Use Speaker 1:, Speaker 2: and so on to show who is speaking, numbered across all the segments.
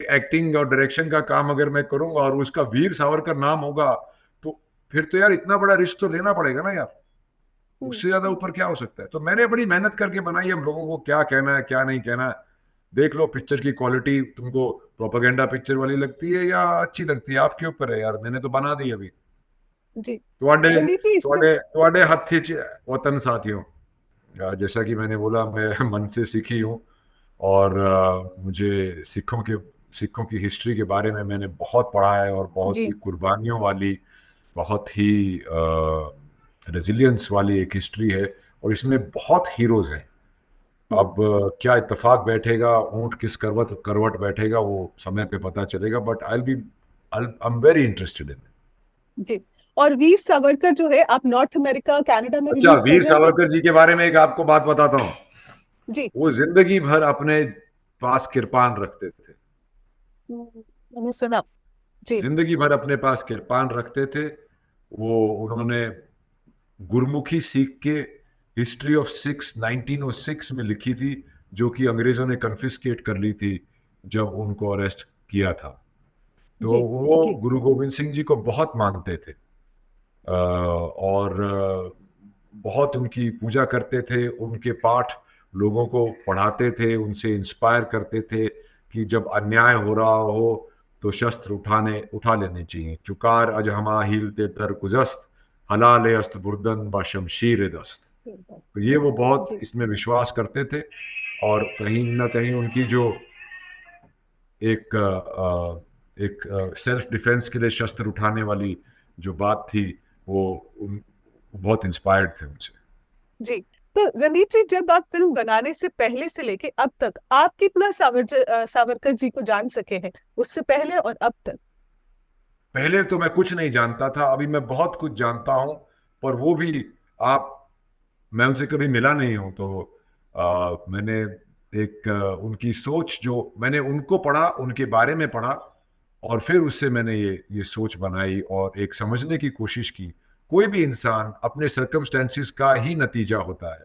Speaker 1: Acting और direction का काम अगर मैं करूंगा और उसका वीर सावरकर नाम होगा, तो फिर तो यार इतना बड़ा रिस्क तो लेना पड़ेगा ना यार।
Speaker 2: हम्म,
Speaker 1: उससे ज्यादा ऊपर क्या हो सकता है? तो मैंने बड़ी मेहनत करके बनाई। हम लोगों को क्या कहना है क्या नहीं कहना है, देख लो। पिक्चर की क्वालिटी तुमको प्रोपागेंडा पिक्चर वाली लगती है या अच्छी लगती है, आपके ऊपर है यार। मैंने तो बना दी अभी।
Speaker 2: जी।
Speaker 1: ਤੁਹਾਡੇ
Speaker 2: रणदीप जी इससे
Speaker 1: ਤੁਹਾਡੇ ਤੁਹਾਡੇ हथ च वतन साथियों। जैसा कि मैंने बोला, मैं मन से सिखी हूँ। और मुझे सिखों की हिस्ट्री के बारे में मैंने बहुत पढ़ा है, और बहुत ही
Speaker 2: जी।
Speaker 1: कुर्बानियों वाली, बहुत ही रेजिलियंस वाली एक हिस्ट्री है। और इसमें बहुत हीरोज हैं।
Speaker 2: हम्म,
Speaker 1: अब क्या इत्तेफाक बैठेगा, ऊंट किस करवट करवट बैठेगा, वो समय पे पता चलेगा। But I am very interested in.
Speaker 2: जी। और वीर सावरकर जो है, आप नॉर्थ अमेरिका कनाडा में
Speaker 1: अच्छा,
Speaker 2: रिलीज कर
Speaker 1: वीर
Speaker 2: रहे थे।
Speaker 1: सावरकर जी के बारे में एक आपको बात बताता हूँ।
Speaker 2: जी।
Speaker 1: वो जिंदगी भर अपने पास किरपान रखते थे।
Speaker 2: मैंने सुना। जी।
Speaker 1: जिंदगी भर अपने पास किरपान रखते थे। वो उन्होंने गुरमुखी सीख के हिस्ट्री ऑफ सिक्स 1906 में लिखी थी, जो कि अंग्रेजों ने कन्फिस्केट कर ली थी जब उनको अरेस्ट किया था। तो
Speaker 2: जी।
Speaker 1: वो
Speaker 2: जी।
Speaker 1: गुरु गोविंद सिंह जी को बहुत मानते थे। और बहुत उनकी पूजा करते थे। उनके पाठ लोगों को पढ़ाते थे, उनसे इंस्पायर करते थे कि जब अन्याय हो रहा हो तो शस्त्र उठा लेने चाहिए। चुकार अजहमा हीलते तर कुजस्त, हलाल अस्त बुर्दन बा शमशीर दस्त। तो ये वो बहुत
Speaker 2: जी।
Speaker 1: इसमें विश्वास करते थे। और कहीं ना कहीं उनकी जो एक एक सेल्फ डिफेंस के लिए शस्त्र उठाने वाली जो बात थी, वो बहुत इंस्पायर्ड थे उनसे।
Speaker 2: जी। तो रणदीप जी, जब आप फिल्म बनाने से पहले से लेके अब तक आप कितना सावरकर जी को जान सके हैं, उससे पहले और अब तक?
Speaker 1: पहले तो मैं कुछ नहीं जानता था, अभी मैं बहुत कुछ जानता हूं। पर वो भी, आप, मैं उनसे कभी मिला नहीं हूं, तो मैंने एक उनकी सोच, जो मैंने उनको पढ़ा, उनके बारे में पढ़ा, और फिर उससे मैंने ये सोच बनाई और एक समझने की कोशिश की। कोई भी इंसान अपने सर्कमस्टेंसेस का ही नतीजा होता है।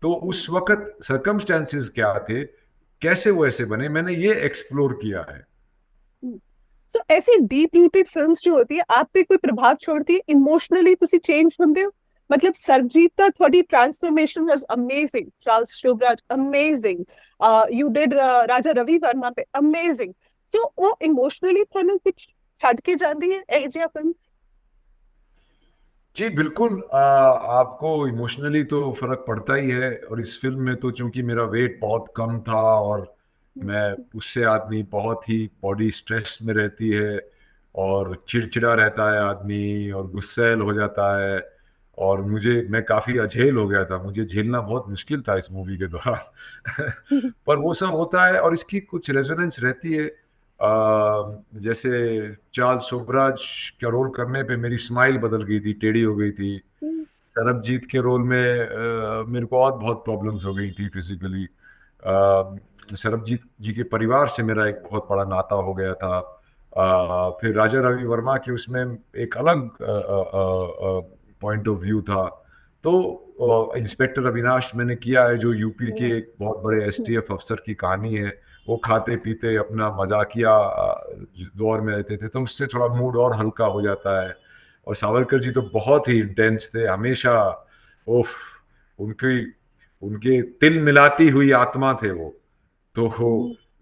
Speaker 1: तो उस वक्त सर्कमस्टेंसेस क्या थे, कैसे वो ऐसे बने, मैंने ये एक्सप्लोर किया है।
Speaker 2: सो ऐसी डीप रूटेड फिल्म्स जो होती है आप पे कोई प्रभाव छोड़ती है इमोशनली, ਤੁਸੀਂ चेंज ਹੁੰਦੇ हो? मतलब सरजीत ਦਾ ਤੁਹਾਡੀ transformation was amazing, Charles Sobhraj amazing, you did Raja Ravi Varma पे अमेजिंग। सो वो इमोशनली ਤੁਹਾਨੂੰ कुछ ਛੱਡ के ਜਾਂਦੀ है ਇਹ ਜਿਹੀਆਂ फिल्म्स?
Speaker 1: जी बिल्कुल। आपको इमोशनली तो फर्क पड़ता ही है। और इस फिल्म में तो चूंकि मेरा वेट बहुत कम था, और मैं, उससे आदमी बहुत ही बॉडी स्ट्रेस में रहती है, और चिड़चिड़ा रहता है आदमी, और गुस्सैल हो जाता है। और मैं काफ़ी अझेल हो गया था, मुझे झेलना बहुत मुश्किल था इस मूवी के दौरान। पर वो सब होता है, और इसकी कुछ रेजोनेंस रहती है। जैसे चार्ल्स सोबराज का रोल करने पे मेरी स्माइल बदल गई थी, टेढ़ी हो गई थी। सरबजीत के रोल में मेरे को और बहुत प्रॉब्लम्स हो गई थी फिजिकली। सरबजीत जी के परिवार से मेरा एक बहुत बड़ा नाता हो गया था। फिर राजा रवि वर्मा के उसमें एक अलग पॉइंट ऑफ व्यू था। तो इंस्पेक्टर अविनाश मैंने किया है, जो यूपी के एक बहुत बड़े एसटीएफ अफसर की कहानी है। वो खाते पीते अपना मजाकिया दौर में रहते थे, तो उससे थोड़ा मूड और हल्का हो जाता है। और सावरकर जी तो बहुत ही इंटेंस थे हमेशा। उफ, उनकी उनके तिल मिलाती हुई आत्मा थे वो। तो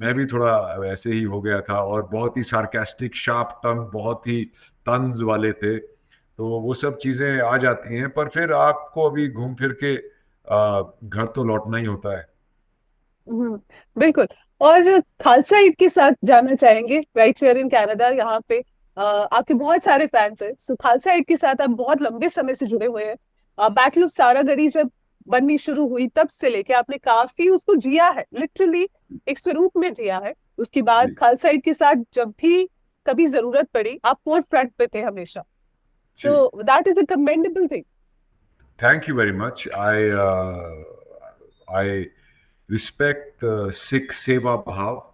Speaker 1: मैं भी थोड़ा वैसे ही हो गया था, और बहुत ही सार्केस्टिक, शार्प टंग, बहुत ही तंज वाले थे। तो वो सब चीजें आ जाती हैं, पर फिर आपको अभी घूम फिर के घर तो लौटना ही होता है।
Speaker 2: हम्म, बिल्कुल। और खालसा ईद के साथ जानना चाहेंगे, राइट हियर इन कनाडा, यहाँ पे आपके बहुत सारे फैंस हैं। सो खालसा ईद के साथ आप बहुत लंबे समय से जुड़े हुए हैं। बैटल ऑफ सारागढ़ी जब बननी शुरू हुई तब से लेके आपने काफी उसको जिया है, लिटरली एक स्वरूप में जिया है। उसके बाद
Speaker 1: जी
Speaker 2: खालसा ईद के साथ जब भी कभी जरूरत पड़ी आप फोर्थ फ्रंट पे थे हमेशा।
Speaker 1: जी।
Speaker 2: So that is a commendable thing.
Speaker 1: Thank you very much. I respect Sikh seva bhav.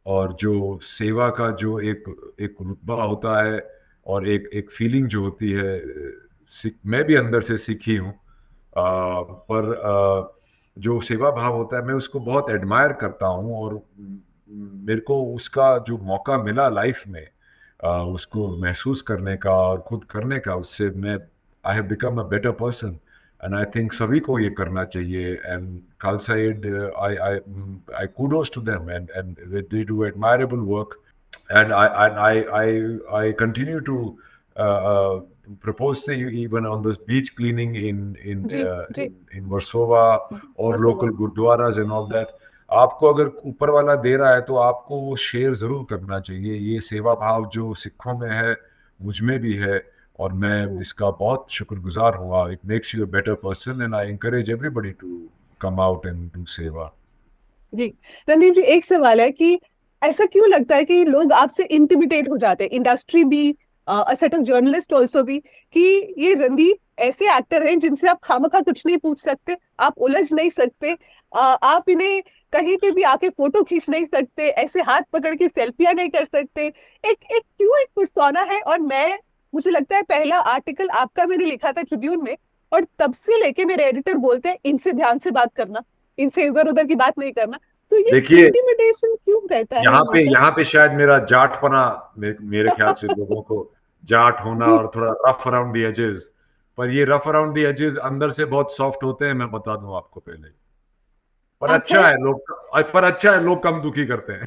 Speaker 1: और जो सेवा का जो एक एक रुतबा होता है, और एक फीलिंग जो होती है, सिख, मैं भी अंदर से सिख ही हूँ। पर जो सेवा भाव होता है, मैं उसको बहुत एडमायर करता हूँ। और मेरे को उसका जो मौका मिला लाइफ में उसको महसूस करने का और खुद करने का, उससे मैं I have become a better person. And I think सभी को ये करना चाहिए। And Khalsa aid, I kudos to them, and they do admirable work. And I continue to propose to you even on this beach cleaning
Speaker 2: जी जी।
Speaker 1: in Warsaw or
Speaker 2: Versova.
Speaker 1: local gurdwaras and all that। आपको अगर ऊपर वाला दे रहा है तो आपको वो शेयर जरूर करना चाहिए। ये सेवा भाव जो सिखों में है, मुझ में भी है, और मैं इसका बहुत शुक्रगुजार हुआ। It makes you a better person and I encourage everybody to come out and do seva.
Speaker 2: जी। रणदीप जी, एक सवाल है कि ऐसा क्यों लगता है कि लोग आपसे इंटिमिडेट हो जाते हैं, इंडस्ट्री भी, सर्टेन जर्नलिस्ट ऑल्सो भी, कि ये रणदीप ऐसे एक्टर हैं जिनसे आप खामखा कुछ नहीं पूछ सकते, आप उलझ नहीं सकते, आप इन्हें कहीं पे भी आके फोटो खींच नहीं सकते, ऐसे हाथ पकड़ के सेल्फियां नहीं कर सकते। एक एक क्यों एक पर्सोना है। और मैं, मुझे लगता है पहला आर्टिकल आपका मैंने लिखा था ट्रिब्यून में, और तब से लेके मेरे एडिटर बोलते हैं इनसे ध्यान से बात करना, इनसे इधर उधर की बात नहीं करना। तो ये
Speaker 1: देखिए,
Speaker 2: इंटिमिडेशन क्यों रहता है हमेशा?
Speaker 1: यहाँ पे शायद मेरा जाटपना, मेरे ख्याल से लोगों को जाट होना
Speaker 2: जी।
Speaker 1: और थोड़ा रफ अराउंड द एजेस, पर ये रफ अराउंड द एजेस अंदर से बहुत सॉफ्ट होते हैं, मैं बता दूं आपको पहले। पर
Speaker 2: आप है।
Speaker 1: अच्छा है लोग, पर अच्छा है लोग कम दुखी करते हैं।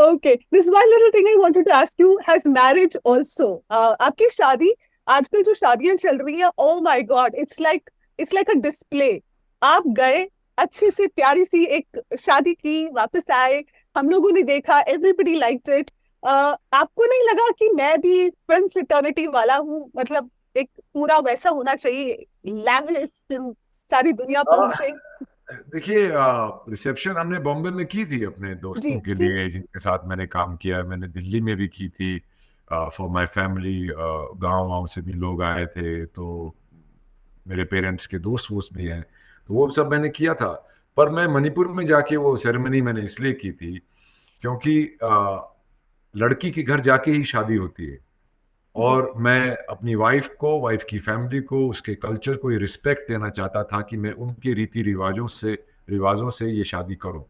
Speaker 2: Okay, this one little thing I wanted to ask you, has marriage also, आपकी शादी, आजकल जो शादियां चल रही है, oh my God, it's like a display. आप गए, अच्छी सी प्यारी सी एक शादी की, वापस आए, हम लोगों ने देखा, एवरीबॉडी लाइक्ड इट। आपको नहीं लगा कि मैं भी फिल्म फ्रेटर्निटी वाला हूँ, मतलब एक पूरा वैसा होना चाहिए, लैविश, सारी दुनिया पहुंचे?
Speaker 1: देखिए, रिसेप्शन हमने बॉम्बे में की थी अपने
Speaker 2: जी
Speaker 1: दोस्तों के
Speaker 2: जी।
Speaker 1: लिए जिनके साथ मैंने काम किया है। मैंने दिल्ली में भी की थी फॉर माय फैमिली। गांव वाँव से भी लोग आए थे, तो मेरे पेरेंट्स के दोस्त वोस्त भी हैं, तो वो सब मैंने किया था। पर मैं मणिपुर में जाके वो सेरेमनी मैंने इसलिए की थी क्योंकि लड़की के घर जाके ही शादी होती है,
Speaker 2: जी
Speaker 1: और मैं अपनी वाइफ को, वाइफ की फैमिली को, उसके कल्चर को ये रिस्पेक्ट देना चाहता था कि मैं उनके रीति रिवाजों से ये शादी करूं।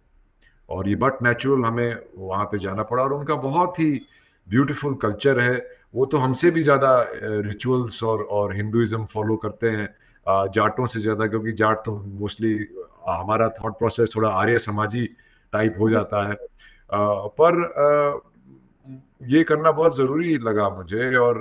Speaker 1: और ये बट नेचुरल हमें वहाँ पे जाना पड़ा, और उनका बहुत ही ब्यूटीफुल कल्चर है। वो तो हमसे भी ज़्यादा रिचुअल्स और हिंदुइज्म फॉलो करते हैं, जाटों से ज़्यादा, क्योंकि जाट तो मोस्टली हमारा थॉट प्रोसेस थोड़ा आर्य समाजी टाइप हो
Speaker 2: जी।
Speaker 1: जाता है। पर ये करना बहुत ज़रूरी लगा मुझे। और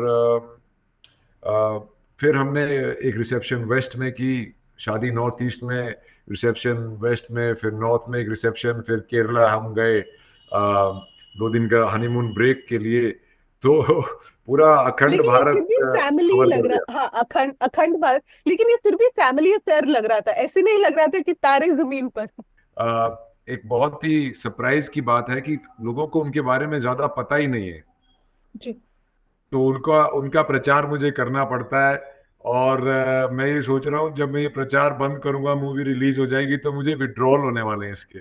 Speaker 1: फिर हमने एक रिसेप्शन वेस्ट में की, शादी नॉर्थ ईस्ट में, रिसेप्शन वेस्ट में, फिर नॉर्थ में एक रिसेप्शन, फिर केरला हम गए 2 दिन का हनीमून ब्रेक के लिए। तो पूरा अखंड
Speaker 2: लेकिन ये फिर
Speaker 1: भारत
Speaker 2: भी फैमिली
Speaker 1: कवर
Speaker 2: लग
Speaker 1: कर
Speaker 2: रहा, हाँ, अखंड अखंड भारत, लेकिन ये फिर भी फैमिली अफेयर लग रहा था, ऐसे नहीं लग रहा था कि तारे जमीन पर।
Speaker 1: गया। एक बहुत ही सरप्राइज की बात है कि लोगों को उनके बारे में ज्यादा पता ही नहीं है,
Speaker 2: जी।
Speaker 1: तो उनका उनका प्रचार मुझे करना पड़ता है। और मैं ये सोच रहा हूँ जब मैं ये प्रचार बंद करूंगा, मूवी रिलीज हो जाएगी, तो मुझे विड्रॉल होने वाले हैं इसके।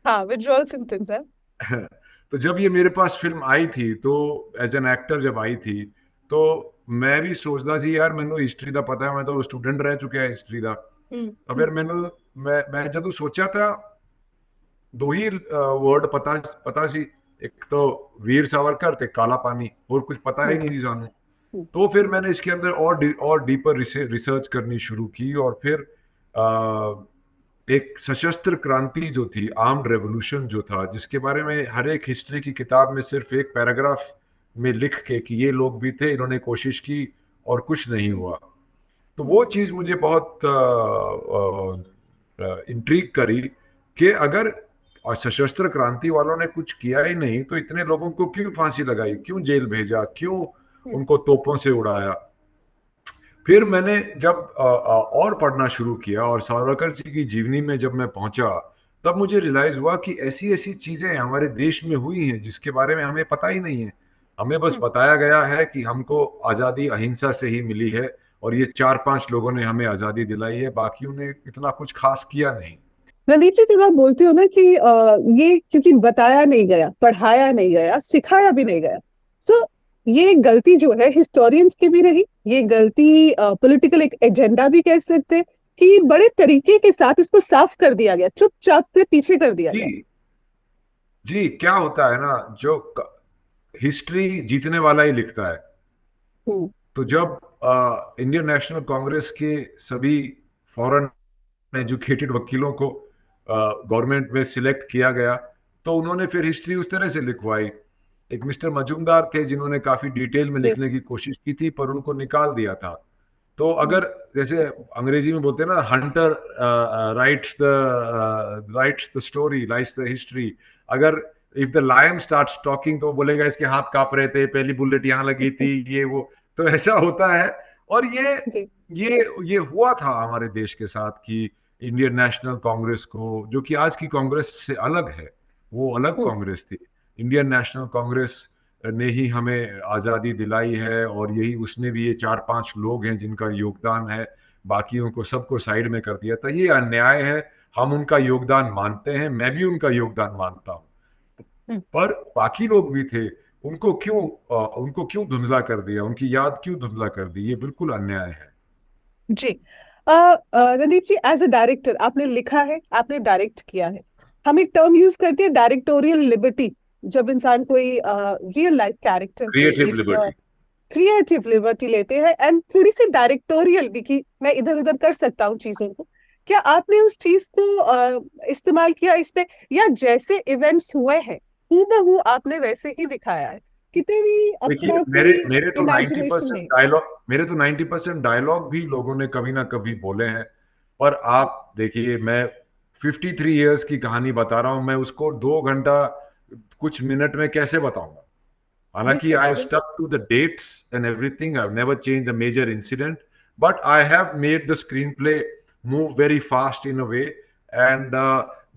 Speaker 2: हाँ, विड्रॉल सिम्टम्स है।
Speaker 1: तो जब ये मेरे पास फिल्म आई थी, तो एज एन एक्टर जब आई थी, तो मैं भी सोचता सी यार मैनू हिस्ट्री का पता है, मैं तो स्टूडेंट रह चुका है हिस्ट्री का। तो
Speaker 2: हम्म।
Speaker 1: फिर मैनू मैं जब सोचा था, दो ही वर्ड पता पता सी, एक तो वीर सावरकर ते काला पानी, और कुछ पता ही
Speaker 2: हम्म।
Speaker 1: नहीं थी सानू।
Speaker 2: हम्म।
Speaker 1: तो फिर मैंने इसके अंदर और डीपर रिसर्च करनी शुरू की, और फिर एक सशस्त्र क्रांति जो थी, आर्म्ड रेवोल्यूशन जो था, जिसके बारे में हर एक हिस्ट्री की किताब में सिर्फ एक पैराग्राफ में लिख के कि ये लोग भी थे, इन्होंने कोशिश की और कुछ नहीं हुआ। तो वो चीज़ मुझे बहुत इंट्रीग करी कि अगर सशस्त्र क्रांति वालों ने कुछ किया ही नहीं, तो इतने लोगों को क्यों फांसी लगाई, क्यों जेल भेजा, क्यों
Speaker 2: हम्म।
Speaker 1: उनको तोपों से उड़ाया। फिर मैंने जब और पढ़ना शुरू किया, और सावरकर जी की जीवनी में जब मैं पहुंचा, तब मुझे रियलाइज हुआ कि ऐसी ऐसी चीजें हमारे देश में हुई हैं जिसके बारे में हमें पता ही नहीं है। हमें बस
Speaker 2: हम्म।
Speaker 1: बताया गया है कि हमको आज़ादी अहिंसा से ही मिली है, और ये 4-5 लोगों ने हमें आज़ादी दिलाई है, बाकियों ने इतना कुछ खास किया नहीं।
Speaker 2: रणदीप जी, जब आप बोलते हो ना कि ये क्योंकि बताया नहीं गया, पढ़ाया नहीं गया, सिखाया भी नहीं गया, तो ये गलती जो है हिस्टोरियंस की भी रही, ये गलती पॉलिटिकल एक एजेंडा भी कह सकते हैं, कि बड़े तरीके के साथ इसको साफ कर दिया गया, चुपचाप से पीछे कर दिया गया।
Speaker 1: जी जी, क्या होता है ना, जो हिस्ट्री जीतने वाला ही लिखता है।
Speaker 2: हम्म।
Speaker 1: तो जब इंडियन नेशनल कांग्रेस के सभी फॉरेन एजुकेटेड वकीलों को गवर्नमेंट में सिलेक्ट किया गया, तो उन्होंने फिर हिस्ट्री उस तरह से लिखवाई। एक मिस्टर मजूमदार थे जिन्होंने काफी डिटेल में
Speaker 2: जी।
Speaker 1: लिखने की कोशिश की थी, पर उनको निकाल दिया था। तो
Speaker 2: हम्म।
Speaker 1: अगर जैसे अंग्रेजी में बोलते हैं ना, hunter writes the story likes the history. अगर if the lion starts talking, तो वो बोलेगा इसके हाथ कांप रहे थे, पहली बुलेट यहाँ लगी थी, ये वो। तो ऐसा होता है। और
Speaker 2: जी।
Speaker 1: ये हुआ था हमारे देश के साथ कि इंडियन नेशनल कांग्रेस को, जो कि आज की कांग्रेस से अलग है, वो अलग
Speaker 2: हम्म।
Speaker 1: कांग्रेस थी। इंडियन नेशनल कांग्रेस ने ही हमें आज़ादी दिलाई है, और यही उसमें भी ये 4-5 लोग हैं जिनका योगदान है, बाकियों को सबको साइड में कर दिया था। ये अन्याय है। हम उनका योगदान मानते हैं, मैं भी उनका योगदान मानता हूँ,
Speaker 2: हम्म।
Speaker 1: पर बाकी लोग भी थे। उनको क्यों धुंधला कर दिया, उनकी याद क्यों धुंधला कर दी? ये बिल्कुल अन्याय है।
Speaker 2: जी। रणदीप जी, एज अ डायरेक्टर आपने लिखा है, आपने डायरेक्ट किया है। हम एक टर्म यूज करते हैं, डायरेक्टोरियल लिबर्टी। जब इंसान कोई रियल लाइफ कैरेक्टर पे
Speaker 1: क्रिएटिव
Speaker 2: एक
Speaker 1: लिबर्टी।
Speaker 2: क्रिएटिव लिबर्टी लेते हैं, एंड थोड़ी सी डायरेक्टोरियल भी, कि मैं इधर उधर कर सकता हूँ चीजों को। क्या आपने उस चीज को इस्तेमाल किया इस पे, या जैसे इवेंट्स हुए हैं हूबहू आपने वैसे ही दिखाया है, कितने भी
Speaker 1: देखिए,
Speaker 2: अपना
Speaker 1: मेरे
Speaker 2: कोई
Speaker 1: मेरे तो
Speaker 2: इमेजिनेशन
Speaker 1: 90%
Speaker 2: नहीं?
Speaker 1: डायलॉग मेरे तो 90% डायलॉग भी लोगों ने कभी ना कभी बोले हैं। पर आप देखिए, मैं 53 इयर्स की कहानी बता रहा हूं, मैं उसको 2 घंटा कुछ मिनट में कैसे बताऊंगा? हालांकि
Speaker 2: बिल्कुल
Speaker 1: आई
Speaker 2: बिल्कुल।
Speaker 1: Stuck to the dates and everything, I have never change a major incident, but I have made the screenplay move very fast in a way, and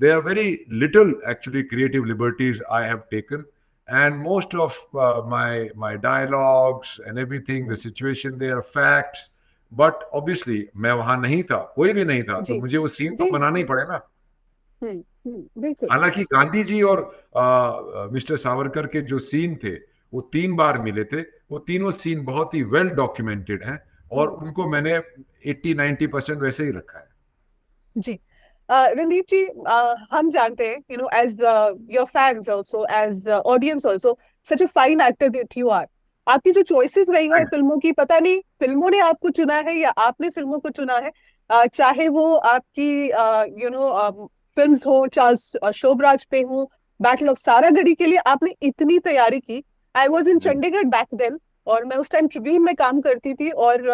Speaker 1: there are very little actually creative liberties I have taken, and most of my dialogues and everything, the situation, they are facts, but obviously मैं वहां नहीं था, कोई भी नहीं था, तो
Speaker 2: जी
Speaker 1: मुझे वो सीन तो
Speaker 2: जी
Speaker 1: बनाना ही
Speaker 2: जी।
Speaker 1: पड़े ना।
Speaker 2: बिल्कुल।
Speaker 1: हालांकि गांधी जी और मिस्टर सावरकर के जो सीन थे, वो 3 बार मिले थे। वो तीनों सीन बहुत ही वेल डॉक्यूमेंटेड हैं, और
Speaker 2: हम्म।
Speaker 1: उनको मैंने 80-90% वैसे ही रखा है।
Speaker 2: जी। रणदीप जी, हम जानते हैं, as your fans also, as audience also, such a fine actor that you are. आपकी जो चॉइसेस रही है फिल्मों की, पता नहीं फिल्मों ने आपको चुना है या आपने फिल्मों को चुना है। चाहे वो आपकी फिल्म्स हो, चार्ल्स शोभराज पे हो, बैटल ऑफ सारागढ़ी के लिए आपने इतनी तैयारी की। आई वॉज इन
Speaker 1: जी
Speaker 2: चंडीगढ़ बैक देन, और मैं उस टाइम ट्रिब्यून में काम करती थी, और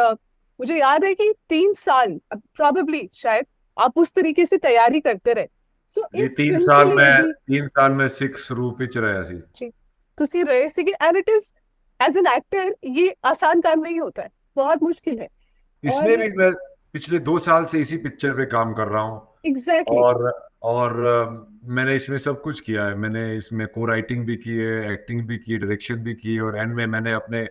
Speaker 2: मुझे याद है कि 3 साल प्रोबेबली शायद आप उस तरीके से तैयारी करते रहे। सो
Speaker 1: जी,
Speaker 2: इस फिल्म के लिए भी
Speaker 1: 3 साल में 6 रूप विच रहा सी।
Speaker 2: जी, तुसी रहे सी, and it is, as an actor ये आसान काम नहीं होता है, बहुत मुश्किल है।
Speaker 1: इसमें
Speaker 2: और
Speaker 1: भी मैं पिछले 2 साल से इसी पिक्चर पे काम कर रहा हूँ,
Speaker 2: एग्जैक्टली exactly,
Speaker 1: और मैंने इसमें सब कुछ किया है। मैंने इसमें को राइटिंग भी की है, एक्टिंग भी की, डायरेक्शन भी की, और एंड में मैंने अपने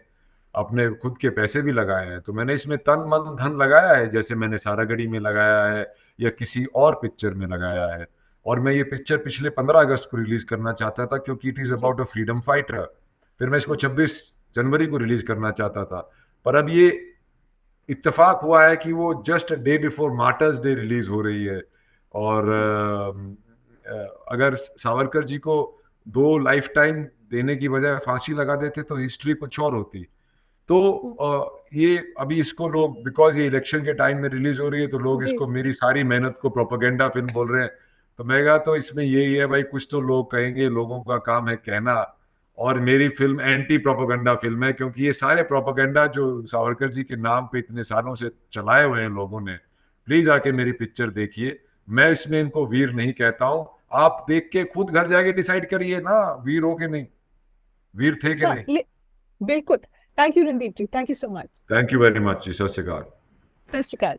Speaker 1: अपने खुद के पैसे भी लगाए हैं। तो मैंने इसमें तन मन धन लगाया है, जैसे मैंने सारागढ़ी में लगाया है या किसी और पिक्चर में लगाया है। और मैं ये पिक्चर पिछले 15 अगस्त को रिलीज करना चाहता था, क्योंकि इट इज
Speaker 2: जी।
Speaker 1: About a freedom fighter. फिर मैं इसको 26 जनवरी को रिलीज करना चाहता था, पर अब ये इत्तेफाक हुआ है कि वो just day before martyrs day release हो रही है। और अगर सावरकर जी को 2 लाइफ टाइम देने की बजाय फांसी लगा देते तो हिस्ट्री कुछ और होती। तो ये अभी इसको लोग, बिकॉज ये इलेक्शन के टाइम में रिलीज हो रही है, तो लोग
Speaker 2: जी।
Speaker 1: इसको मेरी सारी मेहनत को प्रोपेगेंडा फिल्म बोल रहे हैं। तो मैं कहा, तो इसमें यही है भाई, कुछ तो लोग कहेंगे, लोगों का काम है कहना। और मेरी फिल्म एंटी प्रोपेगेंडा फिल्म है, क्योंकि ये सारे प्रोपेगेंडा जो सावरकर जी के नाम पे इतने सालों से चलाए हुए हैं लोगों ने, प्लीज आके मेरी पिक्चर देखिए। मैं इसमें इनको वीर नहीं कहता हूं। आप देख के खुद घर जाके डिसाइड करिए ना, वीर हो के नहीं, वीर थे कि
Speaker 2: हाँ,
Speaker 1: नहीं।
Speaker 2: बिल्कुल। Thank you Randeep ji, thank you so much.
Speaker 1: Thank you very much ji, Sat Shri अकाल।
Speaker 2: सत श्री अकाल।